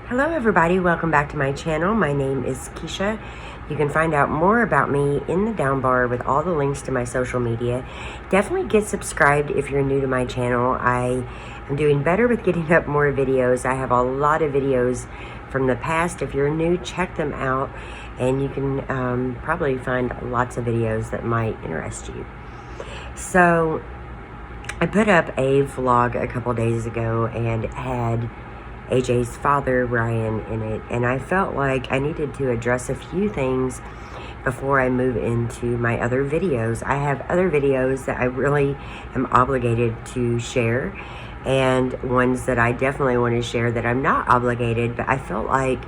Hello everybody, welcome back to my channel. My name is Keisha. You can find out more about me in the down bar with all the links to my social media. Definitely get subscribed if you're new to my channel. I am doing better with getting up more videos. I have a lot of videos from the past. If you're new, check them out and you can probably find lots of videos that might interest you. So I put up a vlog a couple days ago and had AJ's father, Ryan, in it, and I felt like I needed to address a few things before I move into my other videos. I have other videos that I really am obligated to share, and ones that I definitely want to share that I'm not obligated, but I felt like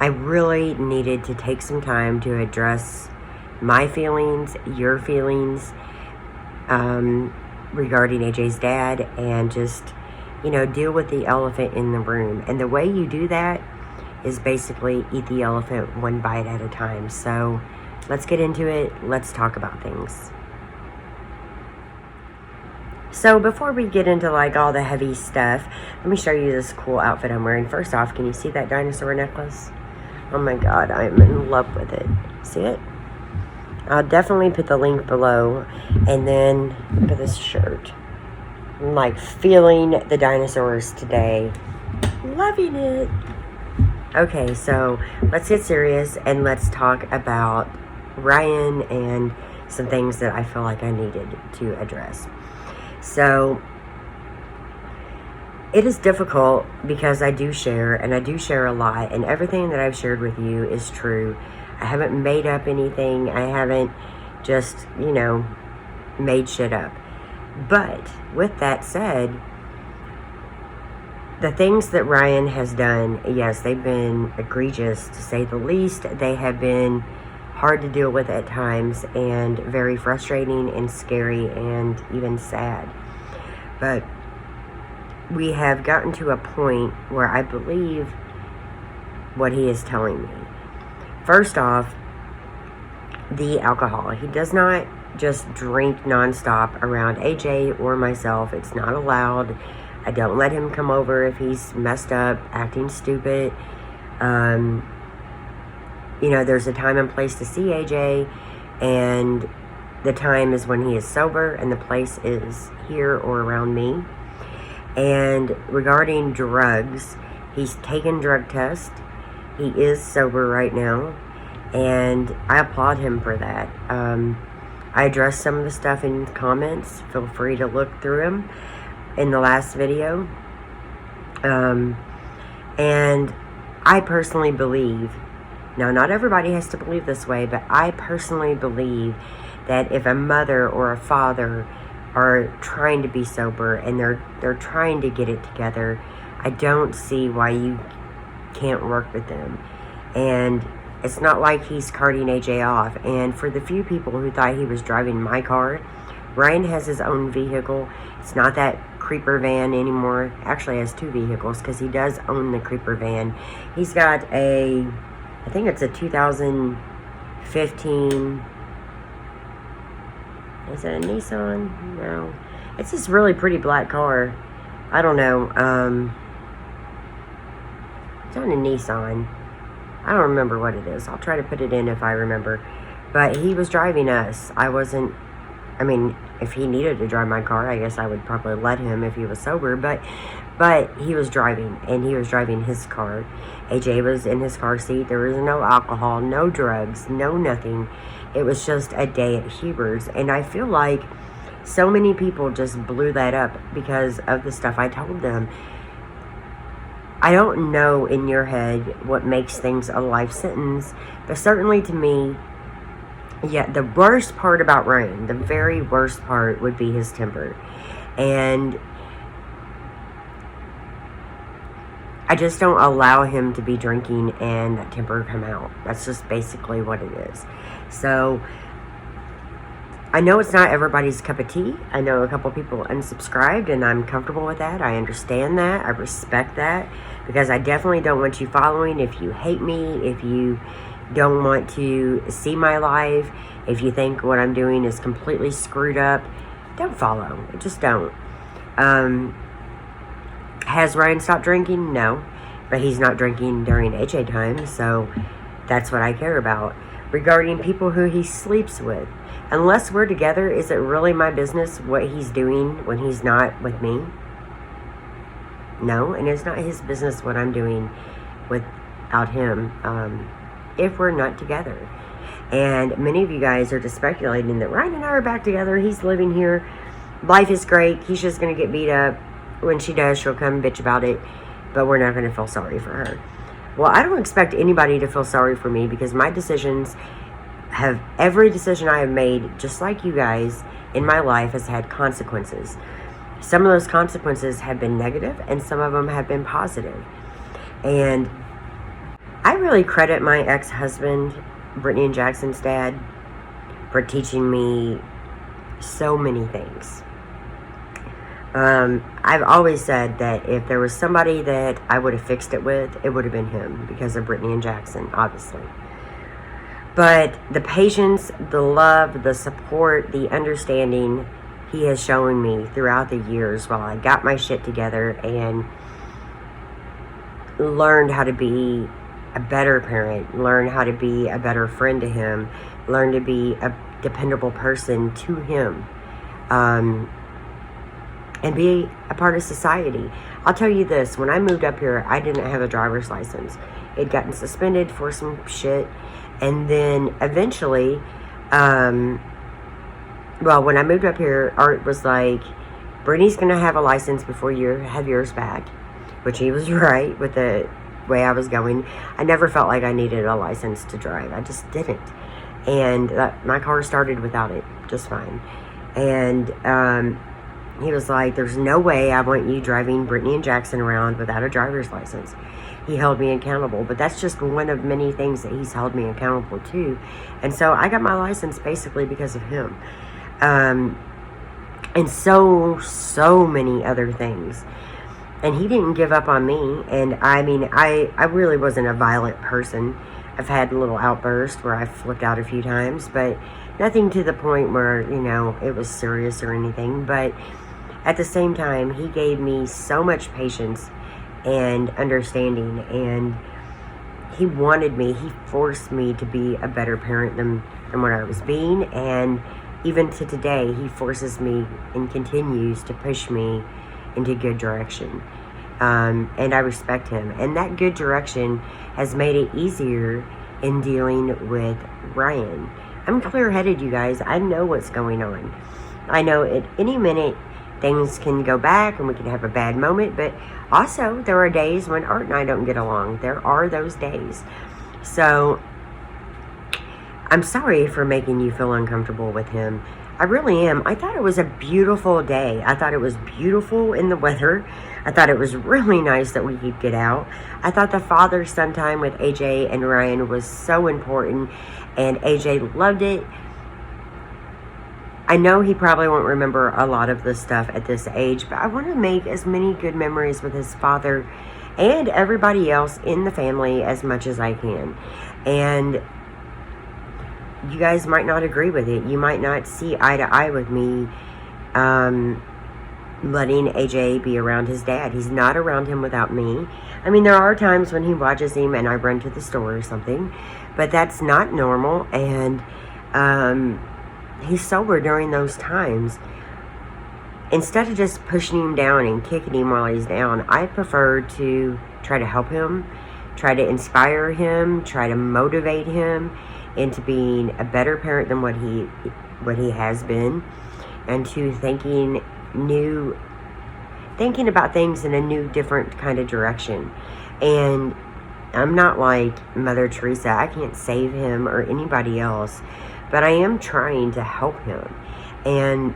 I really needed to take some time to address my feelings, your feelings, regarding AJ's dad, and just deal with the elephant in the room. And the way you do that is basically eat the elephant one bite at a time. So let's get into it. Let's talk about things. So before we get into like all the heavy stuff, let me show you this cool outfit I'm wearing. First off, can you see that dinosaur necklace? Oh my God, I'm in love with it. See it? I'll definitely put the link below. And then look at this shirt. I'm like feeling the dinosaurs today. Loving it. Okay, so let's get serious and let's talk about Ryan and some things that I feel like I needed to address. So it is difficult because I do share, and I do share a lot, and everything that I've shared with you is true. I haven't made up anything. I haven't just, made shit up. But with that said, the things that Ryan has done, yes, they've been egregious to say the least. They have been hard to deal with at times and very frustrating and scary and even sad. But we have gotten to a point where I believe what he is telling me. First off, the alcohol. He does not just drink nonstop around AJ or myself. It's not allowed. I don't let him come over if he's messed up, acting stupid. There's a time and place to see AJ, and the time is when he is sober, and the place is here or around me. And regarding drugs, he's taken drug tests. He is sober right now, and I applaud him for that. I addressed some of the stuff in comments. Feel free to look through them in the last video. And I personally believe, now not everybody has to believe this way, but I personally believe that if a mother or a father are trying to be sober and they're trying to get it together, I don't see why you can't work with them. And it's not like he's carting AJ off. And for the few people who thought he was driving my car, Ryan has his own vehicle. It's not that creeper van anymore. Actually has two vehicles because he does own the creeper van. He's got I think it's a 2015, is it a Nissan? No. It's this really pretty black car. I don't know. It's not a Nissan. I don't remember what it is. I'll try to put it in if I remember. But he was driving us. If he needed to drive my car, I guess I would probably let him if he was sober. But he was driving, and he was driving his car. AJ was in his car seat. There was no alcohol, no drugs, no nothing. It was just a day at Huber's. And I feel like so many people just blew that up because of the stuff I told them. I don't know in your head what makes things a life sentence, but certainly to me, yeah, the worst part about Ryan, the very worst part would be his temper. And I just don't allow him to be drinking and that temper come out. That's just basically what it is. So I know it's not everybody's cup of tea. I know a couple people unsubscribed, and I'm comfortable with that. I understand that. I respect that, because I definitely don't want you following. If you hate me, if you don't want to see my life, if you think what I'm doing is completely screwed up, don't follow. Just don't. Has Ryan stopped drinking? No. but he's not drinking during HA time, so that's what I care about. Regarding people who he sleeps with, unless we're together, is it really my business what he's doing when he's not with me? No, and it's not his business what I'm doing without him if we're not together. And many of you guys are just speculating that Ryan and I are back together. He's living here. Life is great. Keisha's going to get beat up. When she does, she'll come bitch about it, but we're not going to feel sorry for her. Well, I don't expect anybody to feel sorry for me, because my decisions every decision I have made, just like you guys, in my life has had consequences. Some of those consequences have been negative, and some of them have been positive. And I really credit my ex-husband, Brittany and Jackson's dad, for teaching me so many things. I've always said that if there was somebody that I would have fixed it with, it would have been him, because of Brittany and Jackson, obviously. But the patience, the love, the support, the understanding he has shown me throughout the years while I got my shit together and learned how to be a better parent, learn how to be a better friend to him, learn to be a dependable person to him, and be a part of society. I'll tell you this, when I moved up here, I didn't have a driver's license. It'd gotten suspended for some shit, and then eventually, when I moved up here, Art was like, Brittany's gonna have a license before you have yours back, which he was right with the way I was going. I never felt like I needed a license to drive. I just didn't. And my car started without it just fine. And he was like, there's no way I want you driving Brittany and Jackson around without a driver's license. He held me accountable, but that's just one of many things that he's held me accountable to. And so I got my license basically because of him. And so many other things. And he didn't give up on me. And I mean, I really wasn't a violent person. I've had a little outburst where I flipped out a few times, but nothing to the point where, you know, it was serious or anything. But at the same time, he gave me so much patience and understanding, and he wanted me, he forced me to be a better parent than what I was being. And even to today, he forces me and continues to push me into good direction. And I respect him. And that good direction has made it easier in dealing with Ryan. I'm clear-headed, you guys. I know what's going on. I know at any minute things can go back and we can have a bad moment, but also there are days when Art and I don't get along. There are those days. So I'm sorry for making you feel uncomfortable with him. I really am. I thought it was a beautiful day. I thought it was beautiful in the weather. I thought it was really nice that we could get out. I thought the father-son time with AJ and Ryan was so important, and AJ loved it. I know he probably won't remember a lot of this stuff at this age, but I want to make as many good memories with his father and everybody else in the family as much as I can. And you guys might not agree with it. You might not see eye to eye with me letting AJ be around his dad. He's not around him without me. I mean, there are times when he watches him and I run to the store or something, but that's not normal. And he's sober during those times. Instead of just pushing him down and kicking him while he's down, I prefer to try to help him, try to inspire him, try to motivate him into being a better parent than what he has been, and to thinking about things in a new, different kind of direction. And I'm not like Mother Teresa. I can't save him or anybody else, but I am trying to help him. And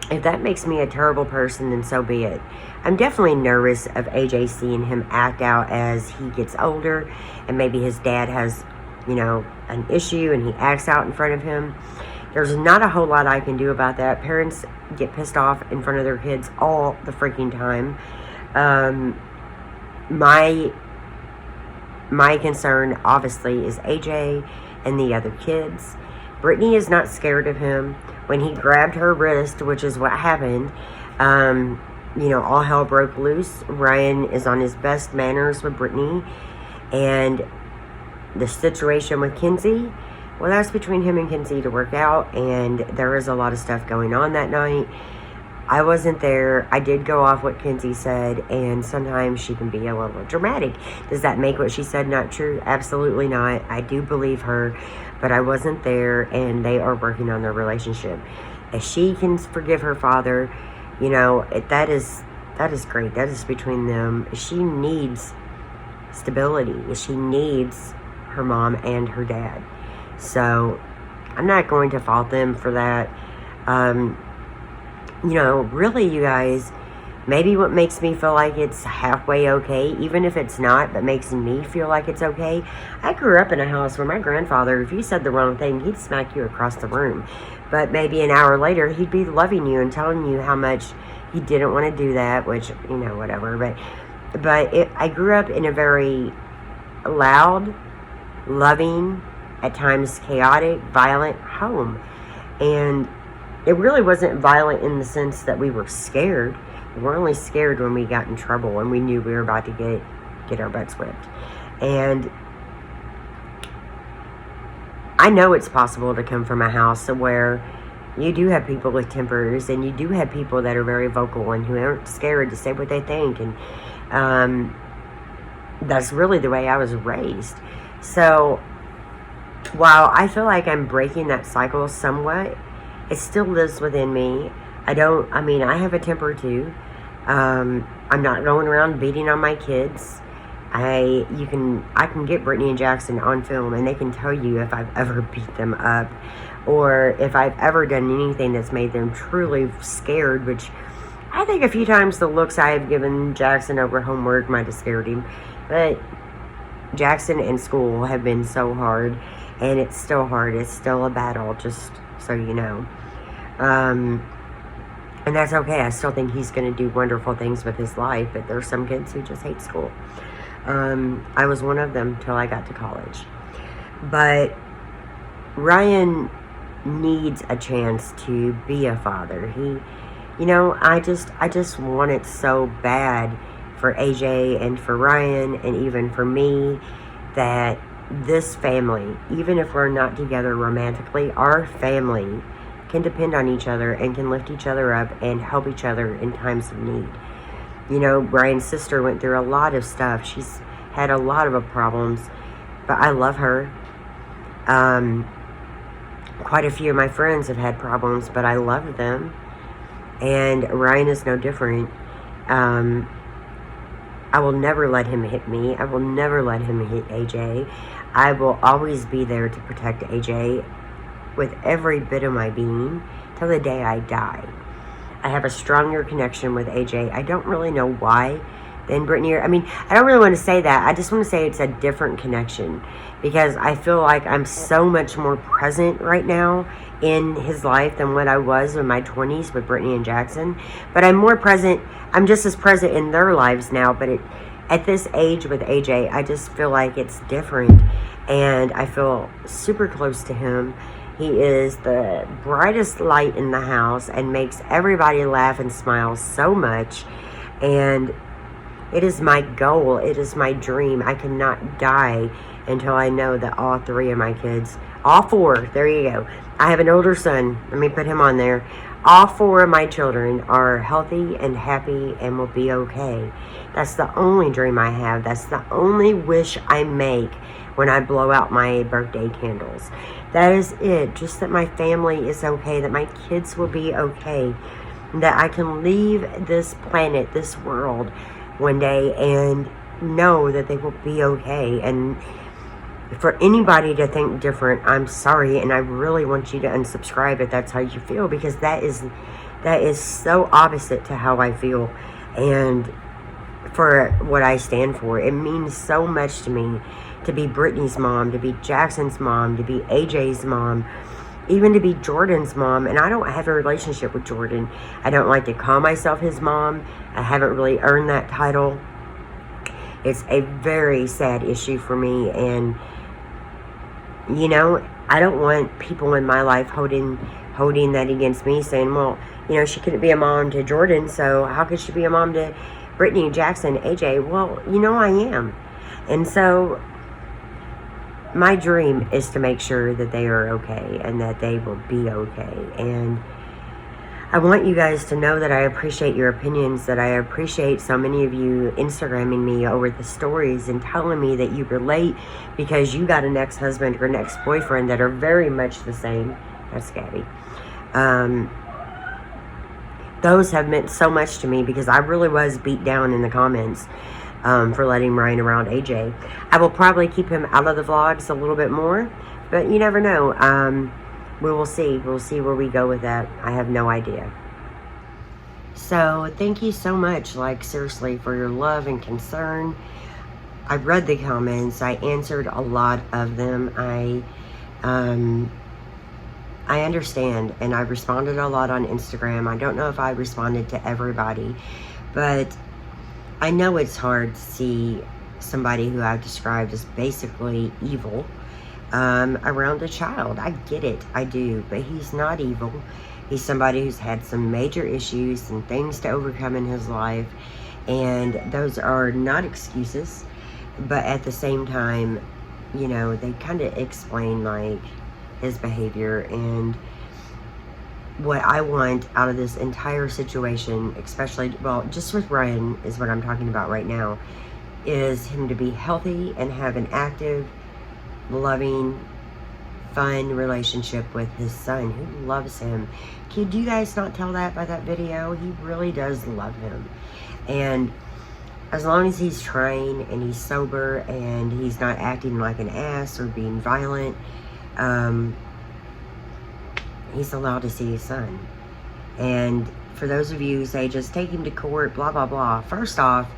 if that makes me a terrible person, then so be it. I'm definitely nervous of AJ seeing him act out as he gets older, and maybe his dad has, you know, an issue and he acts out in front of him. There's not a whole lot I can do about that. Parents get pissed off in front of their kids all the freaking time. My concern, obviously, is AJ and the other kids. Brittany is not scared of him. When he grabbed her wrist, which is what happened, all hell broke loose. Ryan is on his best manners with Brittany, and the situation with Kinsey, well, that's between him and Kinsey to work out, and there is a lot of stuff going on that night. I wasn't there. I did go off what Kinsey said, and sometimes she can be a little dramatic. Does that make what she said not true? Absolutely not. I do believe her, but I wasn't there, and they are working on their relationship. If she can forgive her father, that is great. That is between them. She needs stability. She needs her mom and her dad. So I'm not going to fault them for that. Really, you guys, maybe what makes me feel like it's halfway okay, even if it's not, but makes me feel like it's okay. I grew up in a house where my grandfather, if you said the wrong thing, he'd smack you across the room. But maybe an hour later, he'd be loving you and telling you how much he didn't want to do that, which, whatever. But I grew up in a very loud, loving, at times chaotic, violent home. And it really wasn't violent in the sense that we were scared. We were only scared when we got in trouble and we knew we were about to get our butts whipped. And I know it's possible to come from a house where you do have people with tempers, and you do have people that are very vocal and who aren't scared to say what they think. And that's really the way I was raised. So while I feel like I'm breaking that cycle somewhat, it still lives within me. I have a temper too. I'm not going around beating on my kids. I can get Brittany and Jackson on film, and they can tell you if I've ever beat them up, or if I've ever done anything that's made them truly scared, which I think a few times the looks I have given Jackson over homework might have scared him. But Jackson and school have been so hard, and it's still hard. It's still a battle, just so you know. And that's okay. I still think he's going to do wonderful things with his life, but there's some kids who just hate school. I was one of them till I got to college. But Ryan needs a chance to be a father. I just want it so bad for AJ and for Ryan and even for me that this family, even if we're not together romantically, our family can depend on each other and can lift each other up and help each other in times of need. Ryan's sister went through a lot of stuff. She's had a lot of problems, but I love her. Quite a few of my friends have had problems, but I love them. And Ryan is no different. I will never let him hit me. I will never let him hit AJ. I will always be there to protect AJ with every bit of my being till the day I die. I have a stronger connection with AJ. I don't really know why than Brittany. I don't really want to say that. I just want to say it's a different connection because I feel like I'm so much more present right now in his life than what I was in my 20s with Brittany and Jackson. But I'm more present. I'm just as present in their lives now. But at this age with AJ, I just feel like it's different. And I feel super close to him. He is the brightest light in the house and makes everybody laugh and smile so much. And it is my goal. It is my dream. I cannot die until I know that all three of my kids, all four, there you go. I have an older son. Let me put him on there. All four of my children are healthy and happy and will be okay. That's the only dream I have. That's the only wish I make when I blow out my birthday candles. That is it. Just that my family is okay, that my kids will be okay, that I can leave this planet, this world one day and know that they will be okay. And for anybody to think different, I'm sorry, and I really want you to unsubscribe if that's how you feel, because that is so opposite to how I feel and for what I stand for. It means so much to me to be Brittany's mom, to be Jackson's mom, to be AJ's mom, even to be Jordan's mom. And I don't have a relationship with Jordan. I don't like to call myself his mom. I haven't really earned that title. It's a very sad issue for me, and I don't want people in my life holding that against me, saying, well, you know, she couldn't be a mom to Jordan, so how could she be a mom to Brittany, Jackson, AJ? Well, you know, I am. And so my dream is to make sure that they are okay and that they will be okay. And I want you guys to know that I appreciate your opinions, that I appreciate so many of you Instagramming me over the stories and telling me that you relate because you got an ex-husband or an ex-boyfriend that are very much the same. That's Gabby. Those have meant so much to me because I really was beat down in the comments for letting Ryan around AJ. I will probably keep him out of the vlogs a little bit more, but you never know. We will see. We'll see where we go with that. I have no idea. So thank you so much, like seriously, for your love and concern. I read the comments. I answered a lot of them. I understand, and I responded a lot on Instagram. I don't know if I responded to everybody, but I know it's hard to see somebody who I've described as basically evil around a child. I get it, I do, but he's not evil. He's somebody who's had some major issues and things to overcome in his life, and those are not excuses, but at the same time, you know, they kind of explain like his behavior. And what I want out of this entire situation, especially, well, just with Ryan is what I'm talking about right now, is him to be healthy and have an active, loving, fun relationship with his son who loves him. Could you guys not tell that by that video? He really does love him. And as long as he's trying and he's sober and he's not acting like an ass or being violent, he's allowed to see his son. And for those of you who say just take him to court, blah blah blah, first off,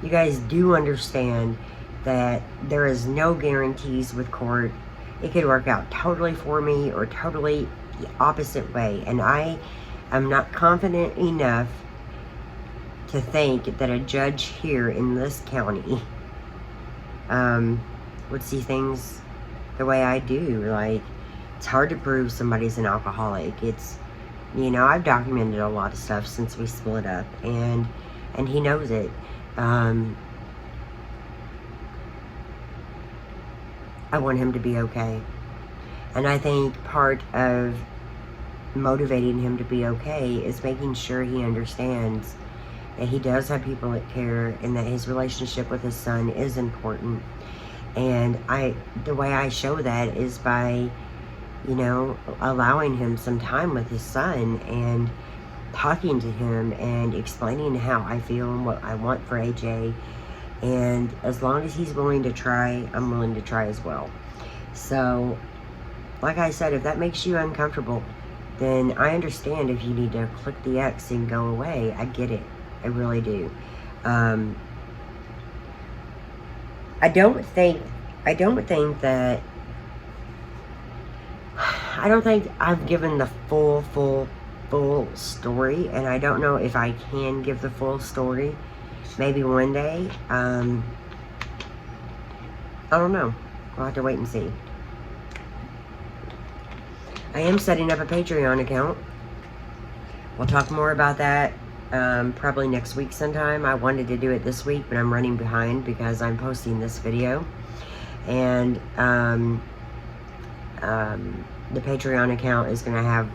you guys do understand that there is no guarantees with court. It could work out totally for me or totally the opposite way, and I am not confident enough to think that a judge here in this county would see things the way I do. Like, it's hard to prove somebody's an alcoholic. It's, you know, I've documented a lot of stuff since we split up, and he knows it. I want him to be okay. And I think part of motivating him to be okay is making sure he understands that he does have people that care and that his relationship with his son is important. And the way I show that is by, you know, allowing him some time with his son and talking to him and explaining how I feel and what I want for AJ. And as long as he's willing to try, I'm willing to try as well. So, like I said, if that makes you uncomfortable, then I understand if you need to click the X and go away. I get it. I really do. I don't think I've given the full story, and I don't know if I can give the full story. Maybe one day. I don't know. We'll have to wait and see. I am setting up a Patreon account. We'll talk more about that probably next week sometime. I wanted to do it this week, but I'm running behind because I'm posting this video. And the Patreon account is going to have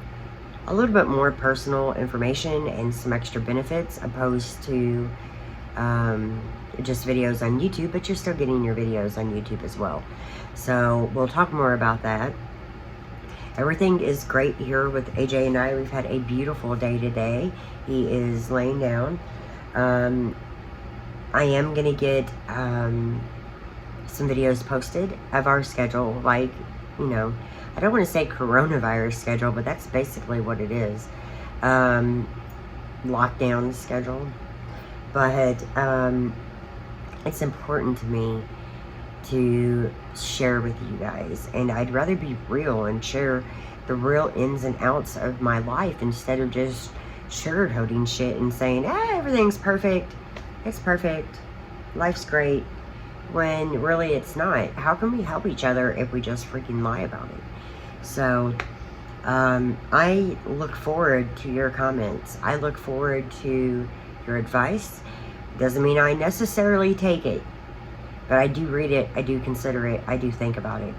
a little bit more personal information and some extra benefits opposed to just videos on YouTube, but you're still getting your videos on YouTube as well. So we'll talk more about that. Everything is great here with AJ and I. We've had a beautiful day today. He is laying down. I am going to get some videos posted of our schedule, like, you know, I don't want to say coronavirus schedule, but that's basically what it is. Lockdown schedule. But it's important to me to share with you guys, and I'd rather be real and share the real ins and outs of my life instead of just sugarcoating shit and saying, everything's perfect, it's perfect, life's great, when really it's not. How can we help each other if we just freaking lie about it? So I look forward to your comments. I look forward to your advice. Doesn't mean I necessarily take it, but I do read it, I do consider it, I do think about it.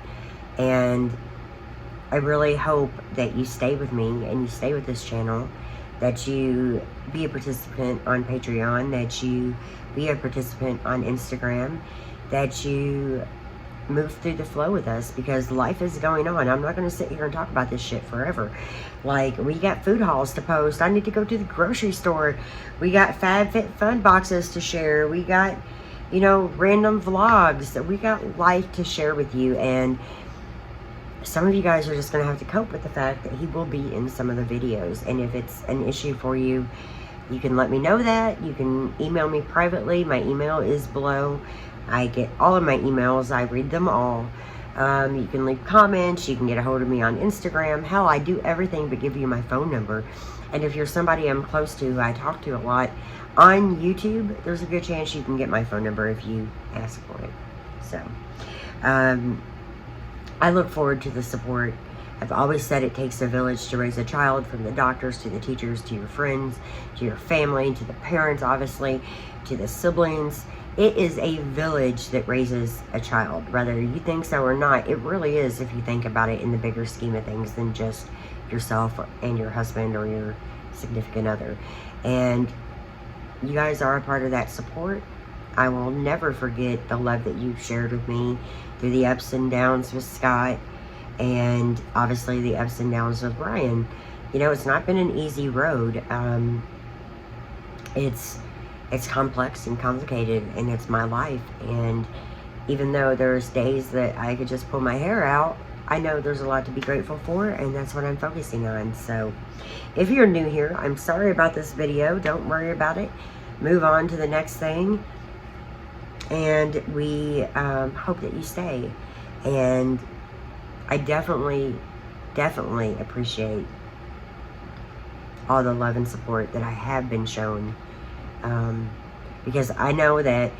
And I really hope that you stay with me and you stay with this channel, that you be a participant on Patreon, that you be a participant on Instagram, that you move through the flow with us, because life is going on. I'm not going to sit here and talk about this shit forever. Like, we got food hauls to post. I need to go to the grocery store. We got FabFitFun boxes to share. We got, you know, random vlogs. We got life to share with you. And some of you guys are just going to have to cope with the fact that he will be in some of the videos. And if it's an issue for you, you can let me know that. You can email me privately. My email is below. I get all of my emails. I read them all. You can leave comments. You can get a hold of me on Instagram. Hell, I do everything but give you my phone number. And if you're somebody I'm close to, I talk to a lot on YouTube, there's a good chance you can get my phone number if you ask for it. So, I look forward to the support. I've always said it takes a village to raise a child, from the doctors to the teachers to your friends to your family to the parents, obviously, to the siblings. It is a village that raises a child, whether you think so or not. It really is, if you think about it in the bigger scheme of things, than just yourself and your husband or your significant other. And you guys are a part of that support. I will never forget the love that you've shared with me through the ups and downs with Scott, and obviously the ups and downs with Brian. You know, it's not been an easy road. It's complex and complicated, and it's my life. And even though there's days that I could just pull my hair out, I know there's a lot to be grateful for, and that's what I'm focusing on. So if you're new here, I'm sorry about this video. Don't worry about it. Move on to the next thing. And we hope that you stay. And I definitely appreciate all the love and support that I have been shown. Because I know that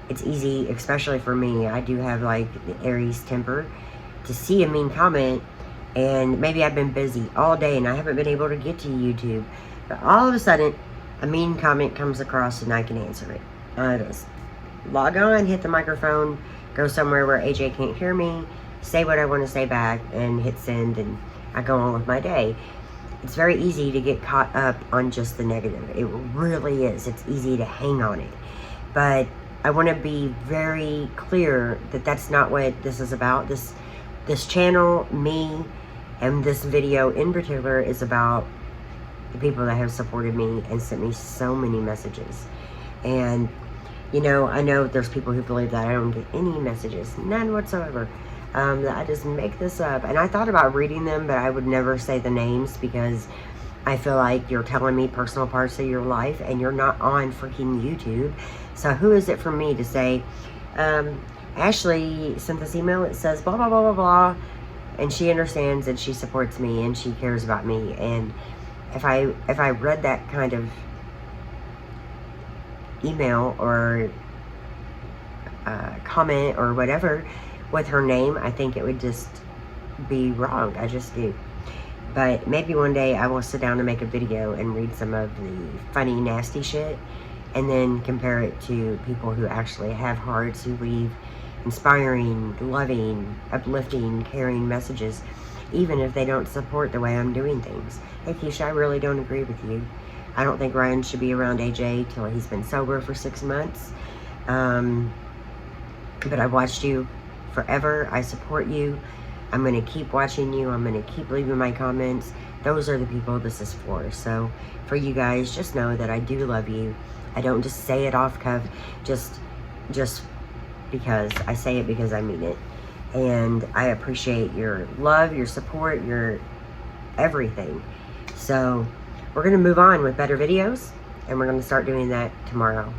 it's easy, especially for me. I do have like the Aries temper, to see a mean comment, and maybe I've been busy all day and I haven't been able to get to YouTube, but all of a sudden a mean comment comes across and I can answer it. I just log on, hit the microphone, go somewhere where AJ can't hear me, say what I want to say back, and hit send, and I go on with my day. It's very easy to get caught up on just the negative. It really is. It's easy to hang on it. But I want to be very clear that that's not what this is about. This channel, me, and this video in particular is about the people that have supported me and sent me so many messages. And, you know, I know there's people who believe that I don't get any messages, none whatsoever. That I just make this up. And I thought about reading them, but I would never say the names, because I feel like you're telling me personal parts of your life and you're not on freaking YouTube. So who is it for me to say, Ashley sent this email, it says blah, blah, blah, blah, blah, and she understands and she supports me and she cares about me. And if I read that kind of email or comment or whatever with her name, I think it would just be wrong. I just do. But maybe one day I will sit down and make a video and read some of the funny, nasty shit, and then compare it to people who actually have hearts, who leave inspiring, loving, uplifting, caring messages, even if they don't support the way I'm doing things. Hey Keisha, I really don't agree with you. I don't think Ryan should be around AJ till he's been sober for 6 months. But I've watched you forever. I support you. I'm going to keep watching you. I'm going to keep leaving my comments. Those are the people this is for. So for you guys, just know that I do love you. I don't just say it off cuff, just because. I say it because I mean it. And I appreciate your love, your support, your everything. So we're going to move on with better videos, and we're going to start doing that tomorrow.